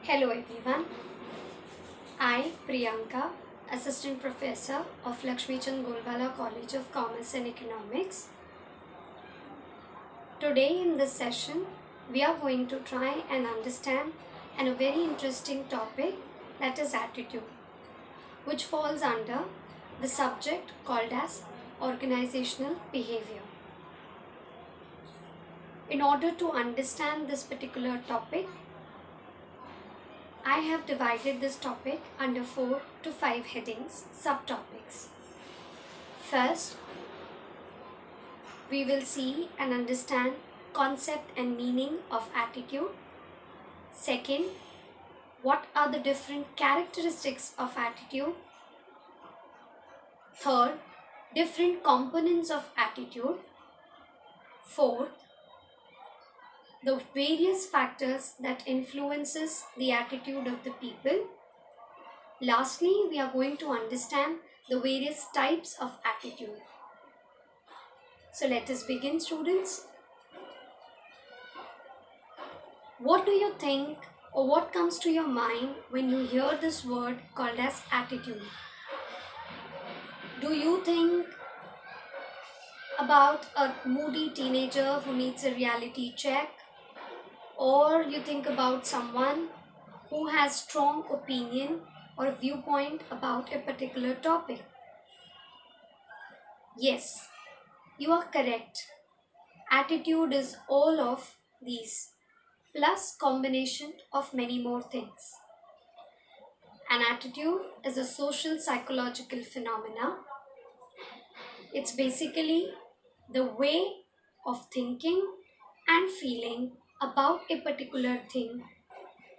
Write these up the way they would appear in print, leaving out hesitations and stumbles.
Hello everyone, I Priyanka, Assistant Professor of Lakshmi Chand Golwala College of Commerce and Economics. Today in this session, we are going to try and understand a very interesting topic, that is attitude, which falls under the subject called as organizational behavior. In order to understand this particular topic, I have divided this topic under 4 to 5 headings, subtopics. First, we will see and understand concept and meaning of attitude. Second, what are the different characteristics of attitude? Third, different components of attitude. Fourth, the various factors that influences the attitude of the people. Lastly, we are going to understand the various types of attitude. So let us begin, students. What do you think or what comes to your mind when you hear this word called as attitude? Do you think about a moody teenager who needs a reality check? Or you think about someone who has strong opinion or viewpoint about a particular topic? Yes, you are correct. Attitude is all of these, plus combination of many more things. An attitude is a social psychological phenomena. It's basically the way of thinking and feeling about a particular thing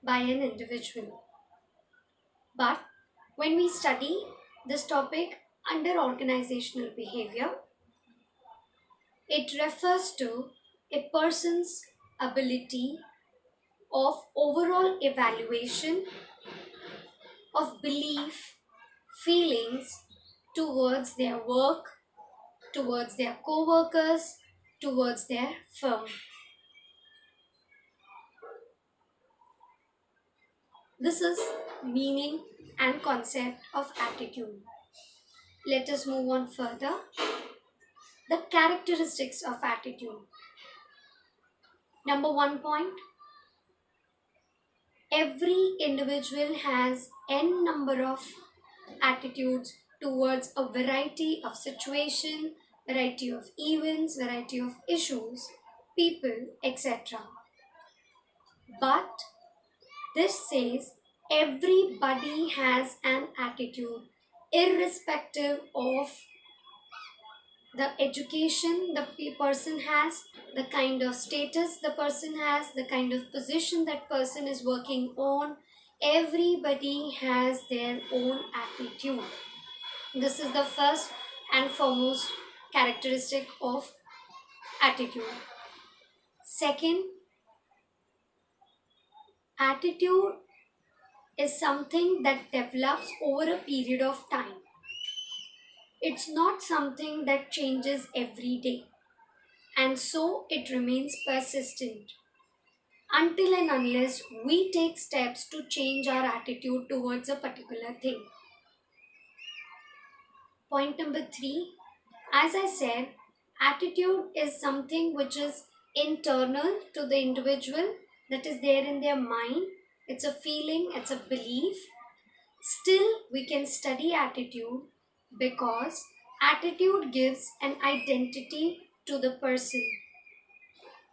by an individual. But when we study this topic under organizational behavior, it refers to a person's ability of overall evaluation of belief, feelings towards their work, towards their co-workers, towards their firm. This is meaning and concept of attitude. Let us move on further. The characteristics of attitude. Number 1 point. Every individual has n number of attitudes towards a variety of situation, variety of events, variety of issues, people, etc. But this says everybody has an attitude irrespective of the education the person has, the kind of status the person has, the kind of position that person is working on. Everybody has their own attitude. This is the first and foremost characteristic of attitude. Second, attitude is something that develops over a period of time. It's not something that changes every day, and so it remains persistent until and unless we take steps to change our attitude towards a particular thing. Point number 3, as I said, attitude is something which is internal to the individual, that is there in their mind. It's a feeling, it's a belief. Still, we can study attitude because attitude gives an identity to the person.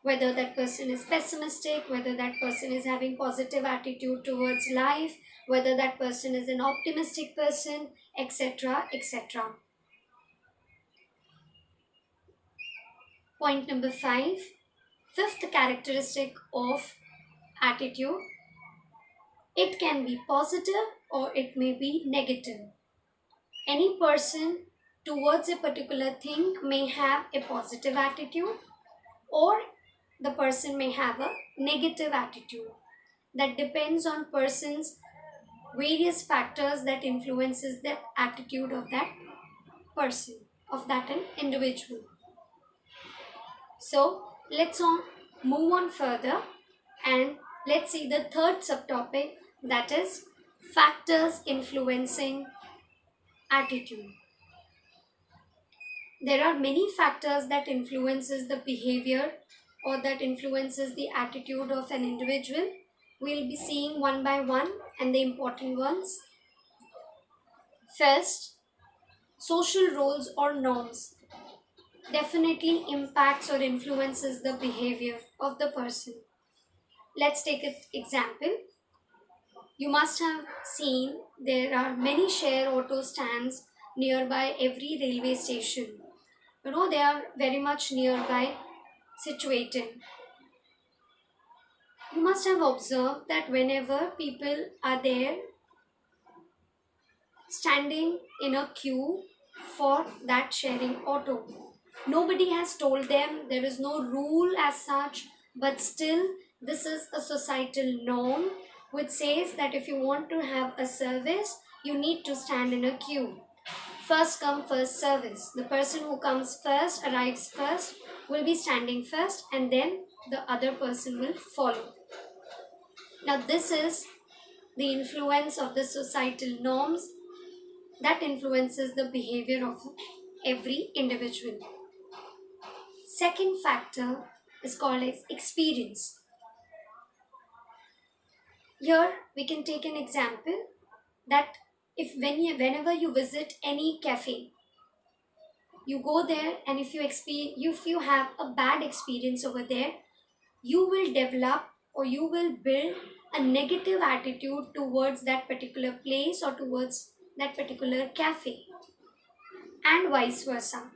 Whether that person is pessimistic, whether that person is having positive attitude towards life, whether that person is an optimistic person, etc., etc. Point number 5, fifth characteristic of attitude. It can be positive or it may be negative. Any person towards a particular thing may have a positive attitude, or the person may have a negative attitude. That depends on person's various factors that influences the attitude of that person, of that individual. So let's move on further and let's see the third subtopic, that is factors influencing attitude. There are many factors that influences the behavior or that influences the attitude of an individual. We'll be seeing one by one and the important ones. First, social roles or norms definitely impacts or influences the behavior of the person. Let's take an example. You must have seen there are many share auto stands nearby every railway station. They are very much nearby situated. You must have observed that whenever people are there standing in a queue for that sharing auto, nobody has told them, there is no rule as such, but still, this is a societal norm which says that if you want to have a service, you need to stand in a queue. First come, first service. The person who comes first, arrives first, will be standing first, and then the other person will follow. Now, this is the influence of the societal norms that influences the behavior of every individual. Second factor is called as experience. Here we can take an example that whenever you visit any cafe, you go there, and if you have a bad experience over there, you will develop or you will build a negative attitude towards that particular place or towards that particular cafe, and vice versa.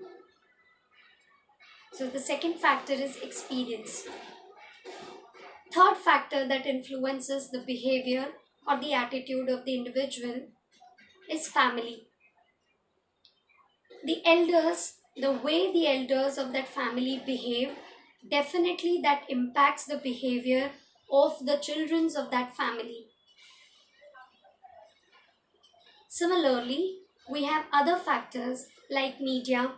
So the second factor is experience. Third factor that influences the behavior or the attitude of the individual is family. The way the elders of that family behave, definitely that impacts the behavior of the children of that family. Similarly, we have other factors like media,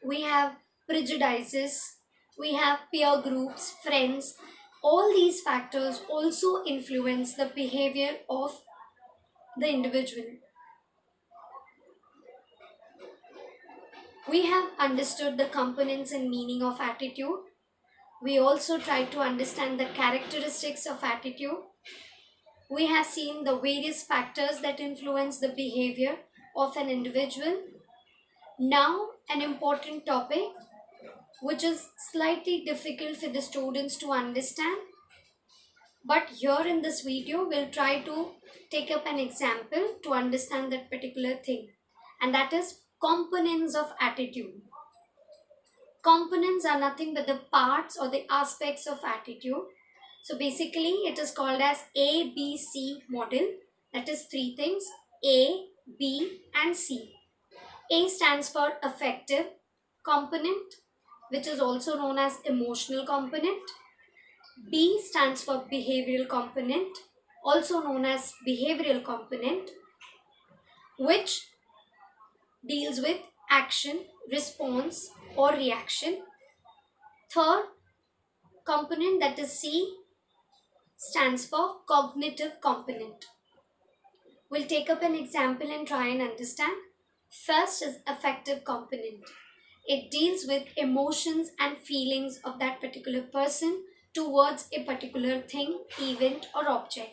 we have prejudices, we have peer groups, friends. All these factors also influence the behavior of the individual. We have understood the components and meaning of attitude. We also try to understand the characteristics of attitude. We have seen the various factors that influence the behavior of an individual. Now, an important topic which is slightly difficult for the students to understand. But here in this video, we'll try to take up an example to understand that particular thing. And that is components of attitude. Components are nothing but the parts or the aspects of attitude. So basically, it is called as ABC model. That is three things: A, B, and C. A stands for affective component, which is also known as emotional component. B stands for behavioral component, also known as behavioral component, which deals with action, response, or reaction. Third component, that is C, stands for cognitive component. We'll take up an example and try and understand. First is affective component. It deals with emotions and feelings of that particular person towards a particular thing, event, or object.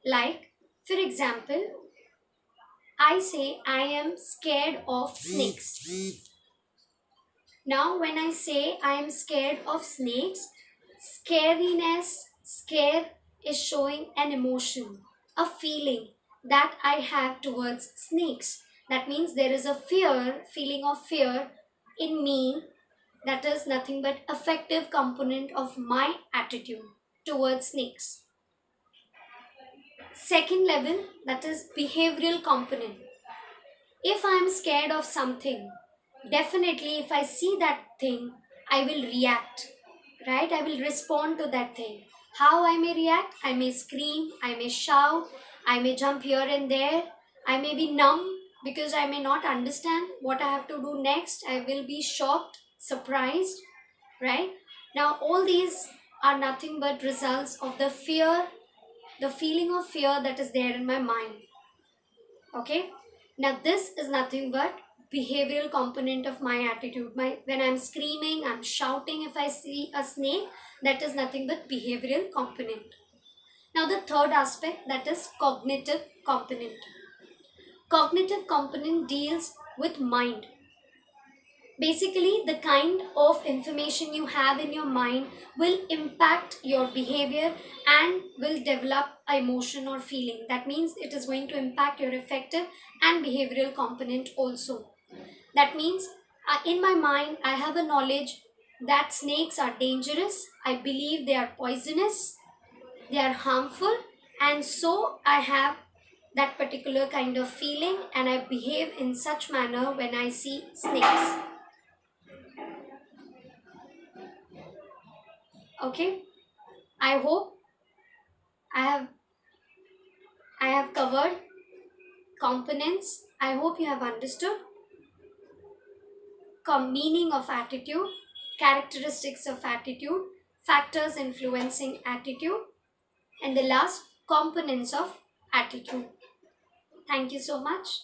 Like, for example, I say I am scared of snakes. Now, when I say I am scared of snakes, scare is showing an emotion, a feeling that I have towards snakes. That means there is a feeling of fear in me. That is nothing but affective component of my attitude towards snakes. Second level, that is behavioral component. If I am scared of something, definitely if I see that thing, I will react, right? I will respond to that thing. How I may react? I may scream, I may shout, I may jump here and there, I may be numb because I may not understand what I have to do next. I will be shocked, surprised, right? Now, all these are nothing but results of the fear, the feeling of fear that is there in my mind. Okay? Now, this is nothing but behavioral component of my attitude. When I'm screaming, I'm shouting if I see a snake, that is nothing but behavioral component. Now, the third aspect, that is cognitive component. Cognitive component deals with mind. Basically, the kind of information you have in your mind will impact your behavior and will develop a emotion or feeling. That means it is going to impact your affective and behavioral component also. That means in my mind, I have a knowledge that snakes are dangerous. I believe they are poisonous, they are harmful, and so I have that particular kind of feeling and I behave in such manner when I see snakes. Okay, I hope I have covered components. I hope you have understood meaning of attitude, characteristics of attitude, factors influencing attitude, and the last, components of attitude. Thank you so much.